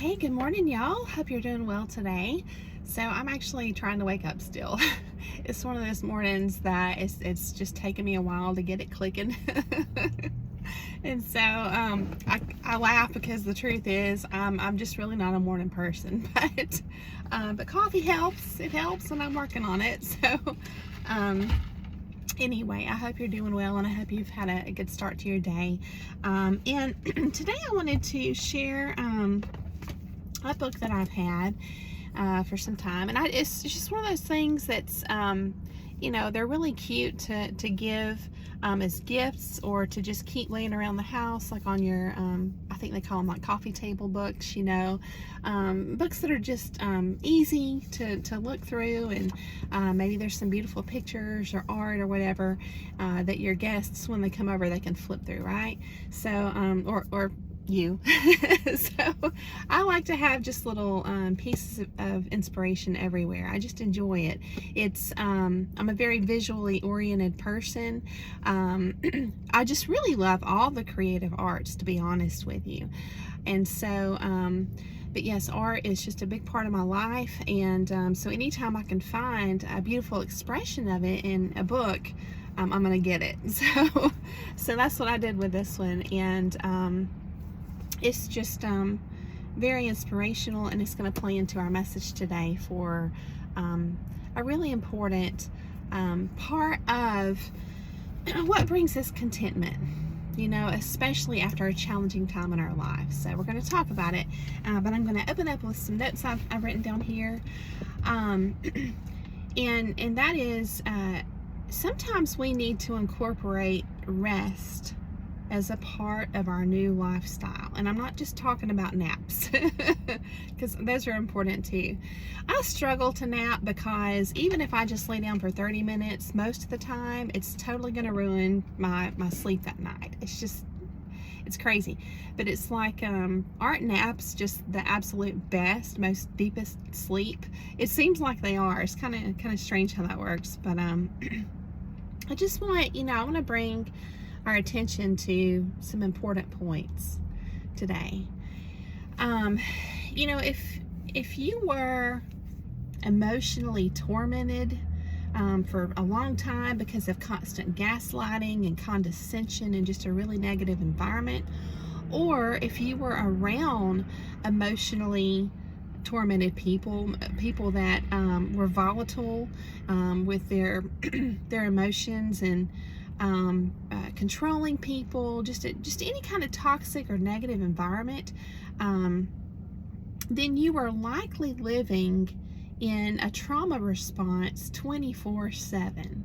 Hey, good morning, y'all. Hope you're doing well today. So I'm actually trying to wake up still. It's one of those mornings that it's just taking me a while to get it clicking. And so I laugh because the truth is I'm just really not a morning person. But coffee helps. It helps, and I'm working on it. So anyway, I hope you're doing well, and I hope you've had a good start to your day. And today I wanted to share a book that I've had for some time, and it's just one of those things that's they're really cute to give as gifts, or to just keep laying around the house, like on your I think they call them like coffee table books, books that are just easy to look through, and maybe there's some beautiful pictures or art or whatever that your guests, when they come over, they can flip through, right? So or you. So I like to have just little pieces of inspiration everywhere. I just enjoy it. It's I'm a very visually oriented person. I just really love all the creative arts, to be honest with you. And so but yes, art is just a big part of my life, and so anytime I can find a beautiful expression of it in a book, I'm gonna get it. So that's what I did with this one, and it's just very inspirational, and it's going to play into our message today for a really important part of what brings us contentment, especially after a challenging time in our lives. So we're going to talk about it, but I'm going to open up with some notes I've written down here, and that is sometimes we need to incorporate rest as a part of our new lifestyle. And I'm not just talking about naps, because those are important too. I struggle to nap because even if I just lay down for 30 minutes, most of the time, it's totally going to ruin my sleep that night. It's crazy. But it's like, aren't naps just the absolute best, most deepest sleep? It seems like they are. It's kind of strange how that works. But I just want, I want to bring our attention to some important points today. If you were emotionally tormented for a long time because of constant gaslighting and condescension and just a really negative environment, or if you were around emotionally tormented people that were volatile with their emotions, and controlling people, just any kind of toxic or negative environment, then you are likely living in a trauma response 24/7.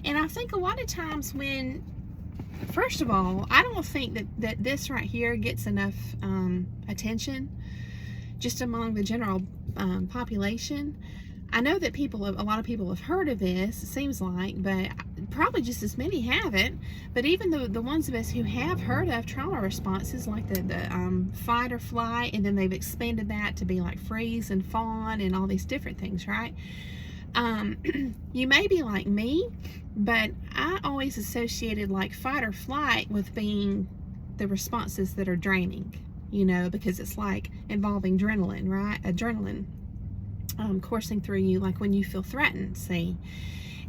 And I think a lot of times first of all, I don't think that this right here gets enough attention just among the general population. I know that a lot of people have heard of this, it seems like, but probably just as many haven't. But even the ones of us who have heard of trauma responses, like the fight or flight, and then they've expanded that to be like freeze and fawn and all these different things, right? You may be like me, but I always associated like fight or flight with being the responses that are draining, because it's like involving adrenaline, right? Adrenaline coursing through you, like when you feel threatened, see?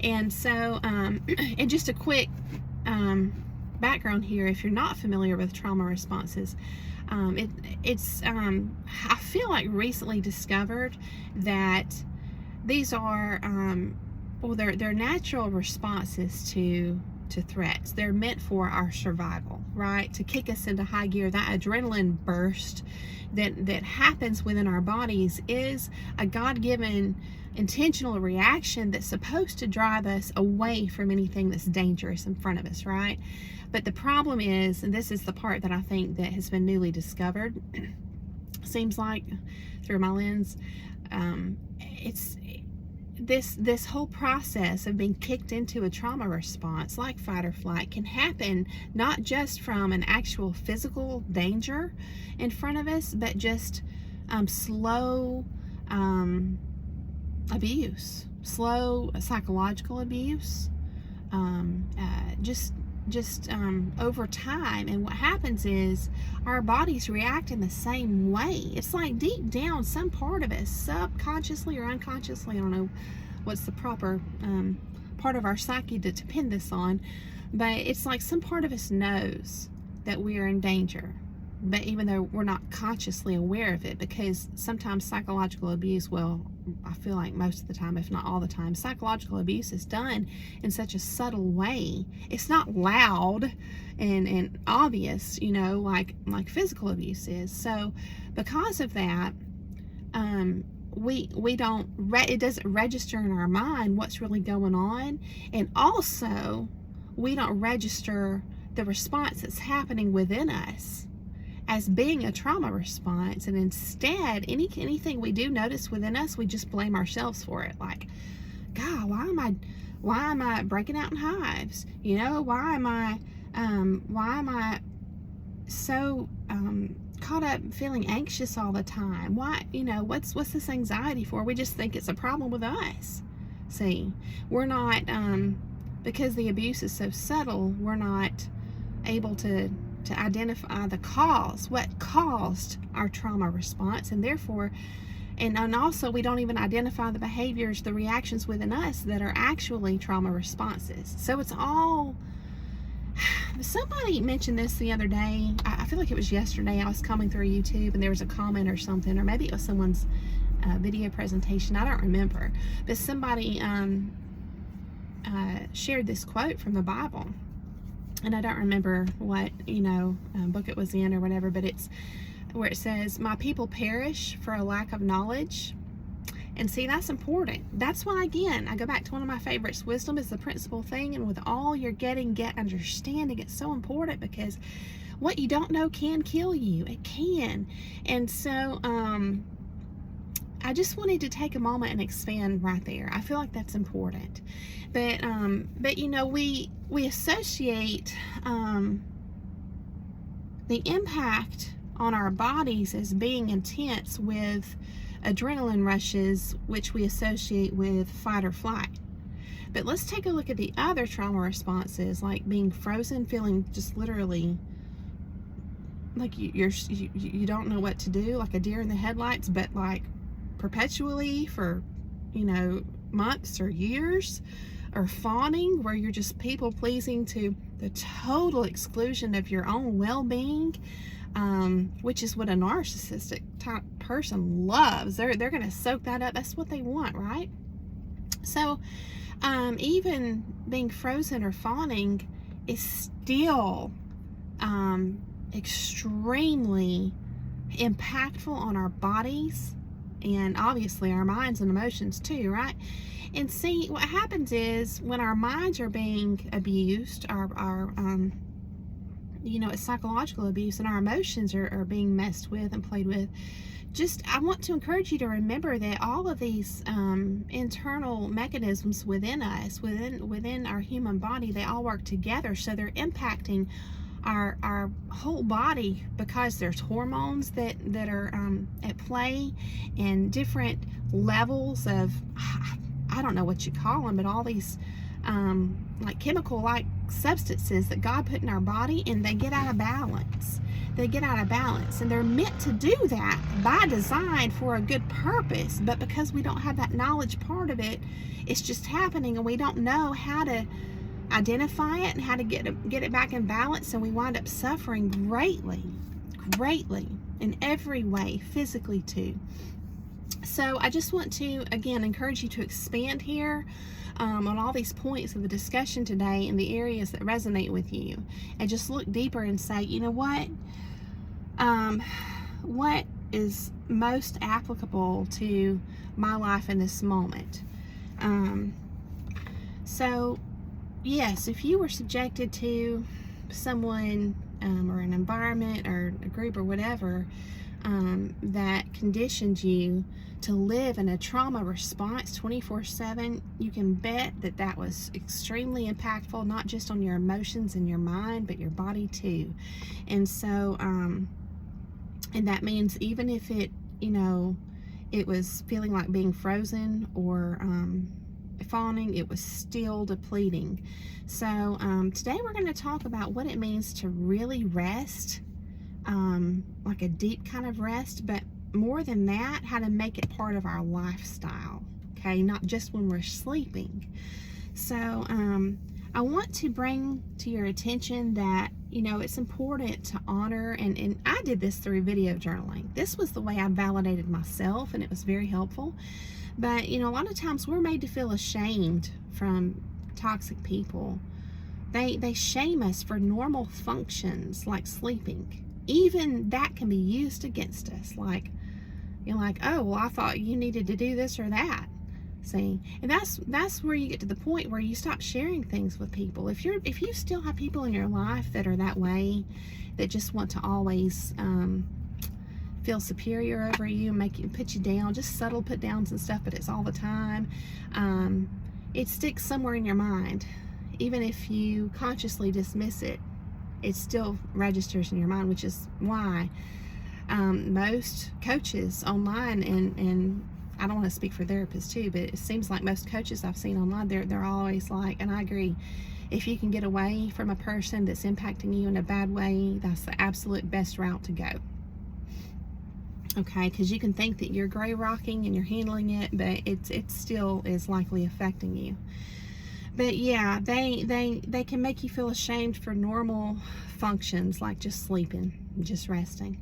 And so and just a quick background here, if you're not familiar with trauma responses, it's I feel like recently discovered that these are they're natural responses to threats. They're meant for our survival, right? To kick us into high gear. That adrenaline burst that happens within our bodies is a God-given intentional reaction that's supposed to drive us away from anything that's dangerous in front of us, right? But the problem is, and this is the part that I think that has been newly discovered, seems like through my lens, it's this whole process of being kicked into a trauma response like fight or flight can happen not just from an actual physical danger in front of us, but just slow abuse, slow psychological abuse, just over time. And what happens is our bodies react in the same way. It's like deep down, some part of us, subconsciously or unconsciously, I don't know what's the proper part of our psyche to pin this on, but it's like some part of us knows that we are in danger, but even though we're not consciously aware of it, because sometimes psychological abuse, well, I feel like most of the time, if not all the time, psychological abuse is done in such a subtle way. It's not loud and obvious, you know, like physical abuse is. So because of that, it doesn't register in our mind what's really going on, and also we don't register the response that's happening within us as being a trauma response. And instead, anything we do notice within us, we just blame ourselves for it. Like, God, why am I breaking out in hives? You know, why am I so caught up feeling anxious all the time? Why, you know, what's this anxiety for? We just think it's a problem with us. See, we're not, because the abuse is so subtle, we're not able to identify the cause, what caused our trauma response, and therefore, and also we don't even identify the behaviors, the reactions within us that are actually trauma responses. So it's all, somebody mentioned this the other day, I feel like it was yesterday. I was coming through YouTube and there was a comment or something, or maybe it was someone's video presentation, I don't remember, but somebody shared this quote from the Bible. And I don't remember what, you know, book it was in or whatever, but it's where it says, "My people perish for a lack of knowledge." And see, that's important. That's why, again, I go back to one of my favorites. Wisdom is the principal thing, and with all you're getting, get understanding. It's so important, because what you don't know can kill you. It can. And so, I just wanted to take a moment and expand right there. I feel like that's important. But you know, we associate the impact on our bodies as being intense with adrenaline rushes, which we associate with fight or flight. But let's take a look at the other trauma responses, like being frozen, feeling just literally like you don't know what to do, like a deer in the headlights, but like perpetually for, you know, months or years. Or fawning, where you're just people pleasing to the total exclusion of your own well-being, which is what a narcissistic type person loves. They're going to soak that up. That's what they want, right? So even being frozen or fawning is still extremely impactful on our bodies, and obviously our minds and emotions too, right? And see, what happens is when our minds are being abused, you know, it's psychological abuse, and our emotions are being messed with and played with. I want to encourage you to remember that all of these internal mechanisms within us, within our human body, they all work together. So they're impacting our whole body, because there's hormones that are at play, and different levels of, I don't know what you call them, but all these like chemical-like substances that God put in our body, and they get out of balance. And they're meant to do that by design for a good purpose, but because we don't have that knowledge part of it, it's just happening, and we don't know how to identify it and how to get it back in balance, and we wind up suffering greatly in every way, physically too. So I just want to, again, encourage you to expand here on all these points of the discussion today in the areas that resonate with you, and just look deeper and say, you know what is most applicable to my life in this moment. So yes, if you were subjected to someone or an environment or a group or whatever that conditioned you to live in a trauma response 24/7, you can bet that was extremely impactful, not just on your emotions and your mind, but your body too. And so, and that means even if it, you know, it was feeling like being frozen, or fawning, it was still depleting. So today we're going to talk about what it means to really rest, like a deep kind of rest, but more than that, how to make it part of our lifestyle, okay? Not just when we're sleeping. So I want to bring to your attention that, you know, it's important to honor, and I did this through video journaling. This was the way I validated myself, and it was very helpful. But, you know, a lot of times we're made to feel ashamed from toxic people. They shame us for normal functions like sleeping. Even that can be used against us. Like, you're like, oh, well, I thought you needed to do this or that. See, and that's where you get to the point where you stop sharing things with people. If you still have people in your life that are that way, that just want to always feel superior over you, put you down, just subtle put downs and stuff, but it's all the time, it sticks somewhere in your mind. Even if you consciously dismiss it, it still registers in your mind, which is why most coaches online, and I don't want to speak for therapists too, but it seems like most coaches I've seen online, they're always like, and I agree, if you can get away from a person that's impacting you in a bad way, that's the absolute best route to go. Okay, because you can think that you're gray rocking and you're handling it, but it still is likely affecting you. But yeah, they can make you feel ashamed for normal functions like just sleeping, just resting.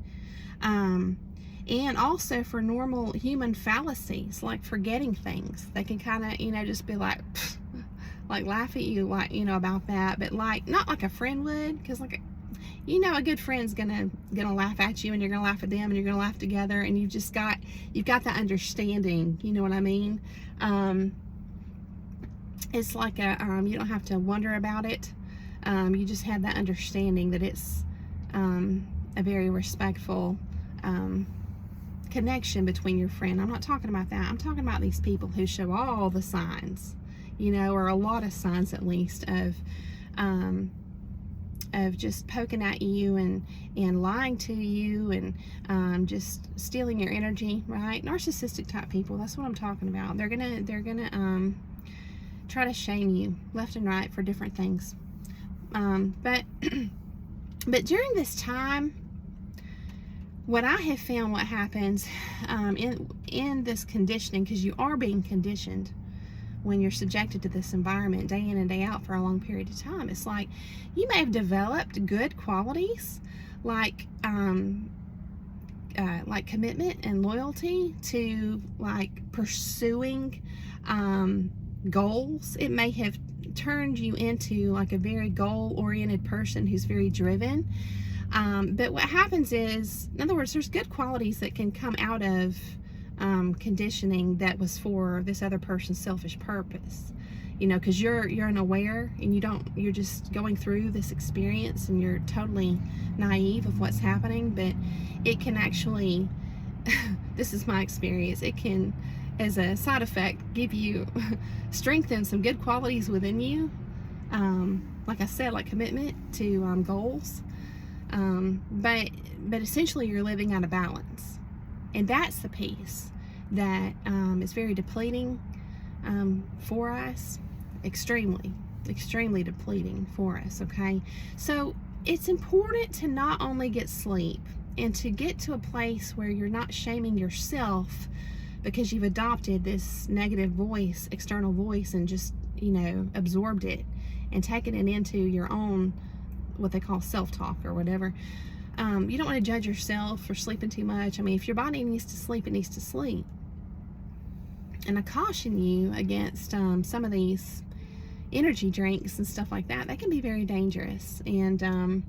And also for normal human fallacies, like forgetting things. They can kind of, you know, just be like, like laugh at you, like, you know, about that, but like, not like a friend would, because like, you know, a good friend's gonna laugh at you, and you're gonna laugh at them, and you're gonna laugh together, and you've got that understanding, you know what I mean? It's like a, you don't have to wonder about it. You just have that understanding that it's a very respectful connection between your friend. I'm not talking about that. I'm talking about these people who show all the signs, you know, or a lot of signs at least of just poking at you and lying to you and just stealing your energy, right? Narcissistic type people, that's what I'm talking about. They're gonna try to shame you left and right for different things. But during this time, what I have found, what happens in this conditioning, because you are being conditioned when you're subjected to this environment day in and day out for a long period of time, it's like you may have developed good qualities like commitment and loyalty to like pursuing goals. It may have turned you into like a very goal-oriented person who's very driven. But what happens is, in other words, there's good qualities that can come out of conditioning that was for this other person's selfish purpose, you know, because you're unaware and you're just going through this experience and you're totally naive of what's happening. But it can actually, this is my experience, it can, as a side effect, give you strengthen some good qualities within you, like I said, like commitment to goals. But essentially you're living out of balance, and that's the piece that is very depleting for us, extremely depleting for us. Okay, so it's important to not only get sleep and to get to a place where you're not shaming yourself because you've adopted this negative voice, external voice, and just, you know, absorbed it and taken it into your own, what they call self-talk or whatever. You don't want to judge yourself for sleeping too much. I mean, if your body needs to sleep, it needs to sleep. And I caution you against some of these energy drinks and stuff like that. That can be very dangerous. And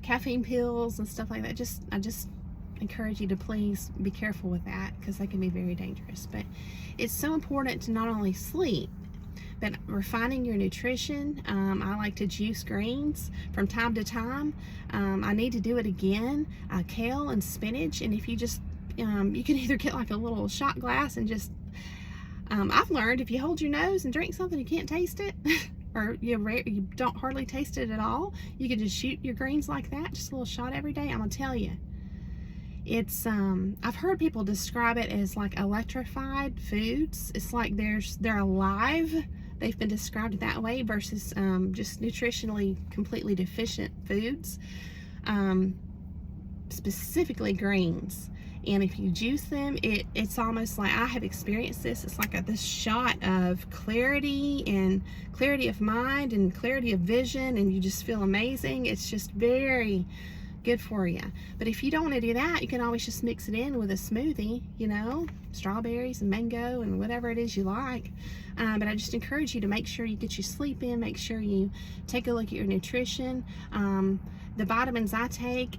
caffeine pills and stuff like that. I just encourage you to please be careful with that, because they can be very dangerous. But it's so important to not only sleep, but refining your nutrition. I like to juice greens from time to time. I need to do it again. Kale and spinach, and if you just, you can either get like a little shot glass and just, I've learned if you hold your nose and drink something, you can't taste it, or you don't hardly taste it at all, you can just shoot your greens like that, just a little shot every day. I'm gonna tell you, It's I've heard people describe it as like electrified foods. It's like they're alive. They've been described that way versus just nutritionally completely deficient foods, specifically greens. And if you juice them, it's almost like, I have experienced this, it's like this shot of clarity and clarity of mind and clarity of vision, and you just feel amazing. It's just very good for you. But if you don't want to do that, you can always just mix it in with a smoothie, you know, strawberries and mango and whatever it is you like. But I just encourage you to make sure you get your sleep in, make sure you take a look at your nutrition. The vitamins I take,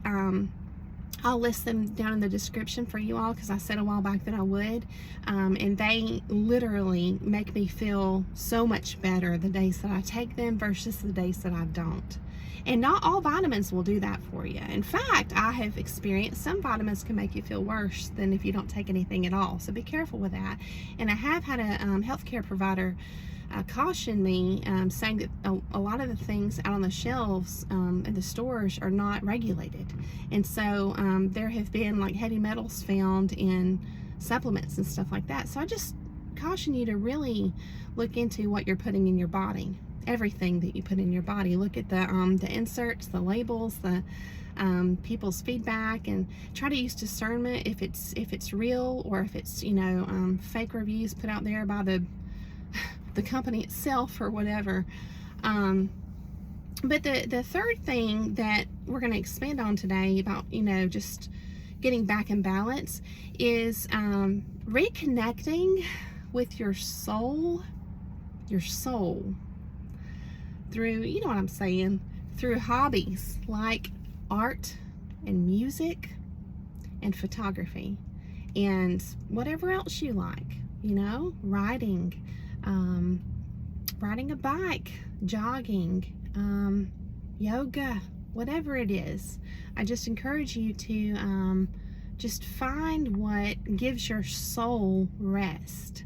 I'll list them down in the description for you all, because I said a while back that I would, and they literally make me feel so much better the days that I take them versus the days that I don't. And not all vitamins will do that for you. In fact, I have experienced some vitamins can make you feel worse than if you don't take anything at all, so be careful with that. And I have had a healthcare provider caution me, saying that a lot of the things out on the shelves in the stores are not regulated, and so there have been like heavy metals found in supplements and stuff like that. So I just caution you to really look into what you're putting in your body. Everything that you put in your body. Look at the inserts, the labels, the people's feedback, and try to use discernment if it's real or if it's, you know, fake reviews put out there by the company itself or whatever. But the third thing that we're going to expand on today about, you know, just getting back in balance is reconnecting with your soul through, you know what I'm saying, through hobbies like art and music and photography and whatever else you like, you know, riding a bike, jogging, yoga, whatever it is. I just encourage you to just find what gives your soul rest.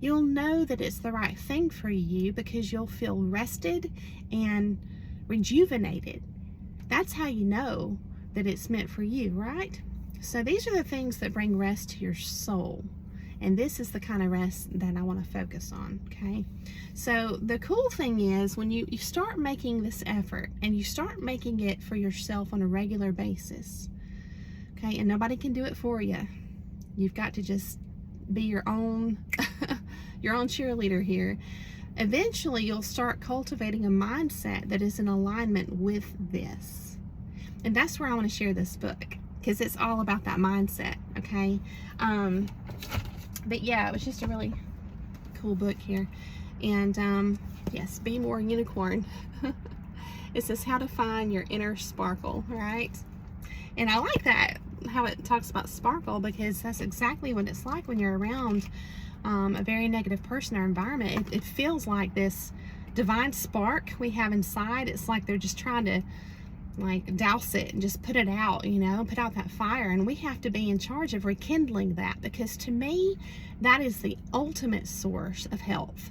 You'll know that it's the right thing for you because you'll feel rested and rejuvenated. That's how you know that it's meant for you, right? So these are the things that bring rest to your soul. And this is the kind of rest that I want to focus on, okay? So the cool thing is when you start making this effort and you start making it for yourself on a regular basis, okay? And nobody can do it for you. You've got to just be your own your own cheerleader here. Eventually, you'll start cultivating a mindset that is in alignment with this. And that's where I want to share this book, because it's all about that mindset, okay? But yeah, it was just a really cool book here. And yes, Be More Unicorn. It says how to find your inner sparkle, right? And I like that, how it talks about sparkle, because that's exactly what it's like when you're around a very negative person or environment. It feels like this divine spark we have inside. It's like they're just trying to like douse it and just put it out, you know, put out that fire. And we have to be in charge of rekindling that, because to me, that is the ultimate source of health,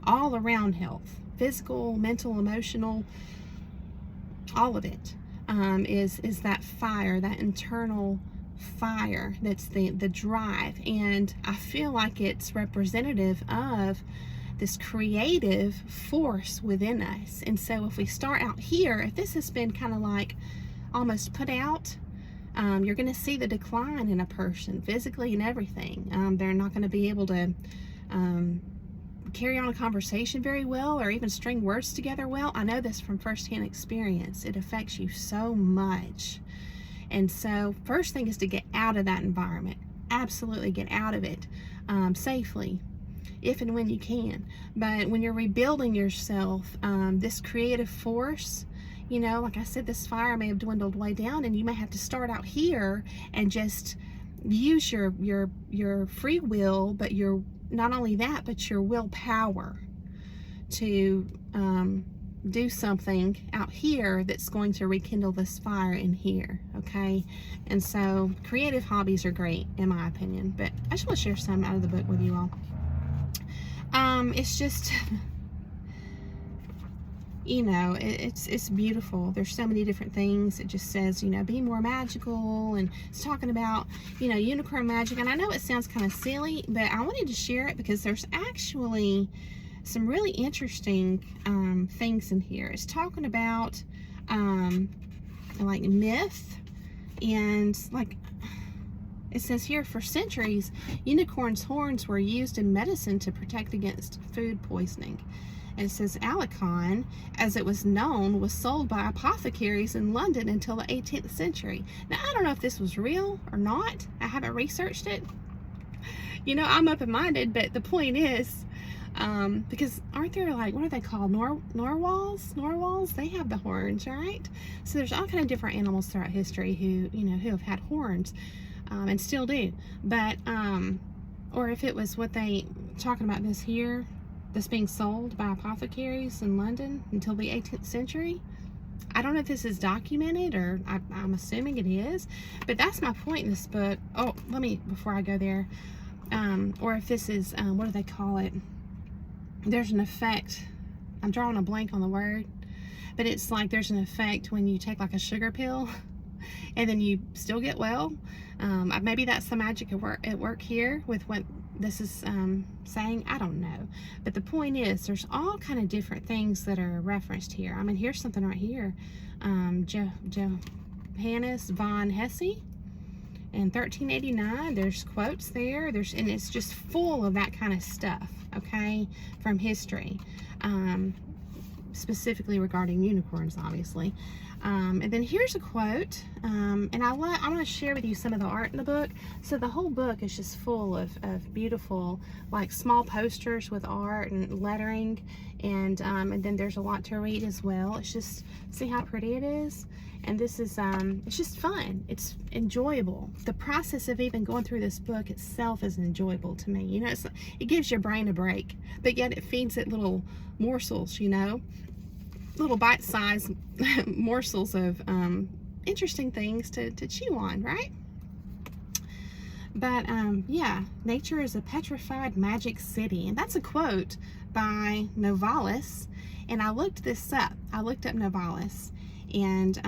all around health, physical, mental, emotional, all of it. Is that fire, that internal fire, that's the drive. And I feel like it's representative of this creative force within us. And so if we start out here, if this has been kind of like almost put out, you're going to see the decline in a person physically and everything. They're not going to be able to carry on a conversation very well, or even string words together well. I know this from firsthand experience. It affects you so much. And so first thing is to get out of that environment. Absolutely get out of it safely, if and when you can. But when you're rebuilding yourself, this creative force, you know, like I said, this fire may have dwindled way down, and you may have to start out here and just use your free will, but your, not only that, but your willpower to do something out here that's going to rekindle this fire in here, okay? And so creative hobbies are great, in my opinion, but I just want to share some out of the book with you all. It's just you know, it's beautiful. There's so many different things. It just says, you know, be more magical, and it's talking about, you know, unicorn magic. And I know it sounds kind of silly, but I wanted to share it because there's actually some really interesting things in here. It's talking about like myth, and like it says here, for centuries, unicorns' horns were used in medicine to protect against food poisoning. And it says Alicon, as it was known, was sold by apothecaries in London until the 18th century. Now, I don't know if this was real or not. I haven't researched it. You know, I'm open-minded, but the point is, because aren't there, like, what are they called? Narwhals? Narwhals? They have the horns, right? So there's all kind of different animals throughout history who, you know, who have had horns, and still do. But, or if it was what they, talking about this here, this being sold by apothecaries in London until the 18th century. I don't know if this is documented, or I'm assuming it is, but that's my point in this book. Oh, let me, before I go there, or if this is, what do they call it? There's an effect. I'm drawing a blank on the word, but it's like there's an effect when you take like a sugar pill and then you still get well. Maybe that's the magic at work here with what this is saying. I don't know, but the point is there's all kind of different things that are referenced here. I mean, here's something right here. Johannes von Hesse in 1389. There's quotes there. And it's just full of that kind of stuff, okay, from history, specifically regarding unicorns, obviously. And then here's a quote, and I want to share with you some of the art in the book. So the whole book is just full of beautiful, like, small posters with art and lettering, and then there's a lot to read as well. It's just, see how pretty it is? And this is, it's just fun. It's enjoyable. The process of even going through this book itself is enjoyable to me. You know, it gives your brain a break, but yet it feeds it little morsels, you know, little bite-sized morsels of interesting things to chew on, right? But yeah, nature is a petrified magic city, and that's a quote by Novalis. And I looked this up. I looked up Novalis, and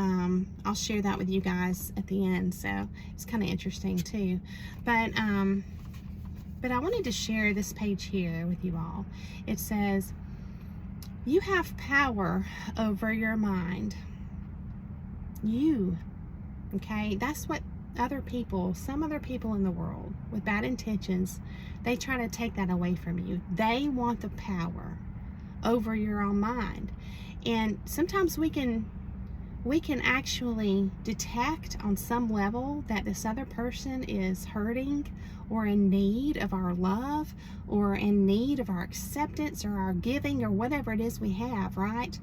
I'll share that with you guys at the end. So it's kind of interesting too. But I wanted to share this page here with you all. It says, you have power over your mind. You, okay? That's what some other people in the world with bad intentions, they try to take that away from you. They want the power over your own mind. And sometimes we can actually detect on some level that this other person is hurting or in need of our love or in need of our acceptance or our giving or whatever it is we have, right?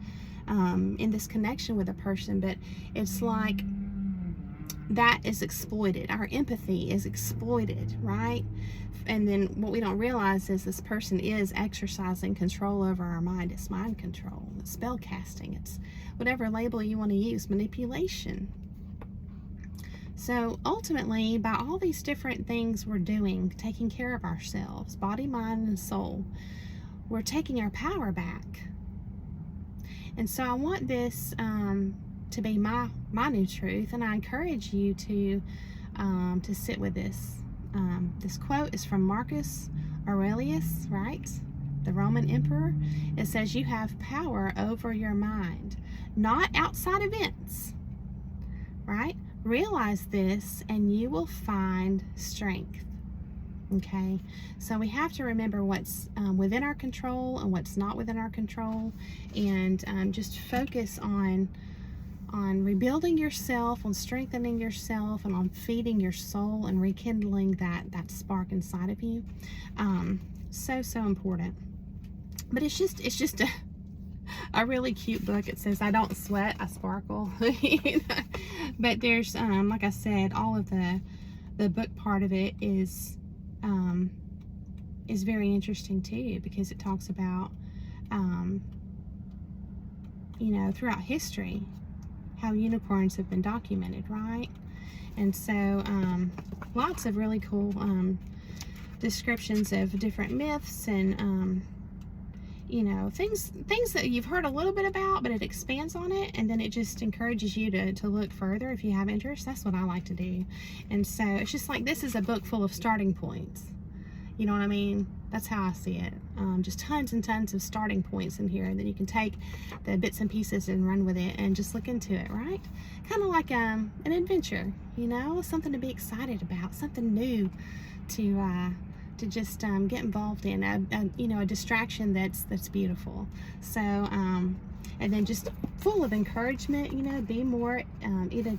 In this connection with a person. But it's like that is exploited. Our empathy is exploited, right? And then what we don't realize is this person is exercising control over our mind. It's mind control, it's spell casting, it's whatever label you want to use, manipulation. So ultimately, by all these different things we're doing, taking care of ourselves, body, mind, and soul, we're taking our power back. And so I want this to be my new truth, and I encourage you to sit with this. This quote is from Marcus Aurelius, right? The Roman emperor. It says, you have power over your mind, not outside events, right? Realize this and you will find strength. Okay, so we have to remember what's within our control and what's not within our control, and just focus on rebuilding yourself, on strengthening yourself, and on feeding your soul and rekindling that spark inside of you. So important. But it's just a really cute book. It says, I don't sweat, I sparkle. But there's like I said, all of the book part of it is very interesting too, because it talks about you know, throughout history how unicorns have been documented, right? And so lots of really cool descriptions of different myths and you know, things that you've heard a little bit about, but it expands on it, and then it just encourages you to look further if you have interest. That's what I like to do. And so it's just like, this is a book full of starting points. You know what I mean? That's how I see it. Just tons and tons of starting points in here, and then you can take the bits and pieces and run with it and just look into it, right? Kind of like an adventure, you know, something to be excited about, something new to just get involved in, you know, a distraction that's beautiful. So, and then just full of encouragement, you know, be more either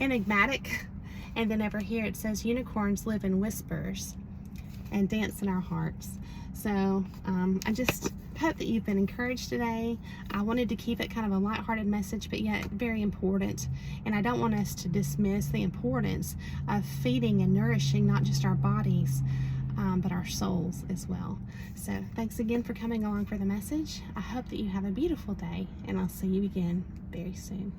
enigmatic. And then over here it says, unicorns live in whispers and dance in our hearts. So I just hope that you've been encouraged today. I wanted to keep it kind of a lighthearted message, but yet very important. And I don't want us to dismiss the importance of feeding and nourishing not just our bodies, but our souls as well. So thanks again for coming along for the message. I hope that you have a beautiful day, and I'll see you again very soon.